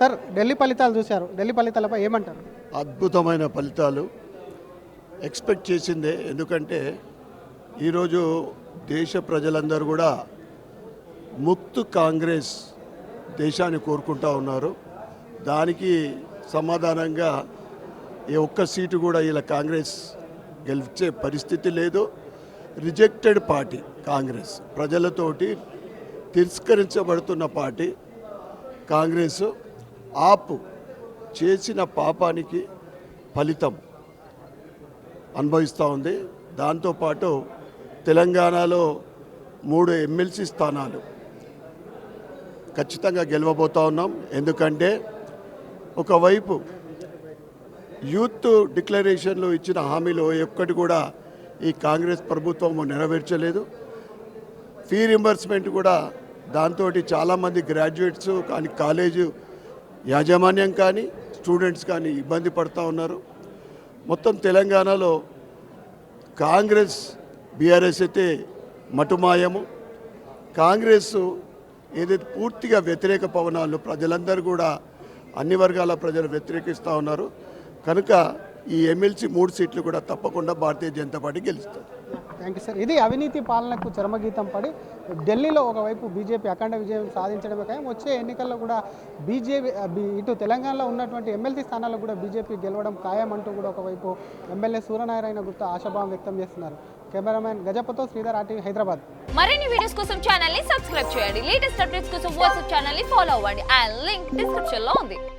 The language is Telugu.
సార్ ఢిల్లీ ఫలితాలు చూశారు, ఢిల్లీ ఫలితాలపై ఏమంటారు? అద్భుతమైన ఫలితాలు ఎక్స్పెక్ట్ చేసిందే. ఎందుకంటే ఈరోజు దేశ ప్రజలందరూ కూడా ముక్త్ కాంగ్రెస్ దేశాన్ని కోరుకుంటా ఉన్నారు. దానికి సమాధానంగా ఏ ఒక్క సీటు కూడా ఇలా కాంగ్రెస్ గెలిచే పరిస్థితి లేదు. రిజెక్టెడ్ పార్టీ కాంగ్రెస్, ప్రజలతోటి తిరస్కరించబడుతున్న పార్టీ కాంగ్రెస్. ఆప్ చేసిన పాపానికి ఫలితం అనుభవిస్తూ ఉంది. దాంతోపాటు తెలంగాణలో 3 ఎమ్మెల్సీ స్థానాలు ఖచ్చితంగా గెలవబోతూ ఉన్నాం. ఎందుకంటే ఒకవైపు యూత్ డిక్లరేషన్లో ఇచ్చిన హామీలో ఒక్కటి కూడా ఈ కాంగ్రెస్ ప్రభుత్వం నెరవేర్చలేదు. ఫీ రింబర్స్మెంట్ కూడా దాంతో చాలామంది గ్రాడ్యుయేట్స్ కానీ కాలేజు యాజమాన్యం కానీ స్టూడెంట్స్ కానీ ఇబ్బంది పడుతూ ఉన్నారు. మొత్తం తెలంగాణలో కాంగ్రెస్ బీఆర్ఎస్ అయితే మటుమాయము. కాంగ్రెస్ ఏదైతే పూర్తిగా వ్యతిరేక పవనాలు ప్రజలందరూ కూడా అన్ని వర్గాల ప్రజలు వ్యతిరేకిస్తూ ఉన్నారు. కనుక ఈ ఎమ్మెల్సీ 3 సీట్లు కూడా తప్పకుండా భారతీయ జనతా పార్టీ గెలుస్తారు. Thank you sir. ఇది అవినీతి పాలనకు చరమగీతం పడి ఢిల్లీలో ఒకవైపు బీజేపీ అఖండ విజయం సాధించడమే కానీ వచ్చే ఎన్నికల్లో కూడా బీజేపీ ఇటు తెలంగాణలో ఉన్నటువంటి ఎమ్మెల్సీ స్థానాల్లో కూడా బీజేపీ గెలవడం ఖాయం అంటూ కూడా ఒకవైపు ఎమ్మెల్యే సూర్యనారాయణ గుప్తా ఆశాభావం వ్యక్తం చేస్తున్నారు. కెమెరామెన్ గజపతో శ్రీధర్, ఆర్టీవీ, హైదరాబాద్. మరిన్ని వీడియోస్ కోసం ఛానల్ ని సబ్స్క్రైబ్ చేయండి. లేటెస్ట్ అప్డేట్స్ కోసం వాట్సాప్ ఛానల్ ని ఫాలో అవ్వండి. ఆ లింక్ డిస్క్రిప్షన్ లో ఉంది.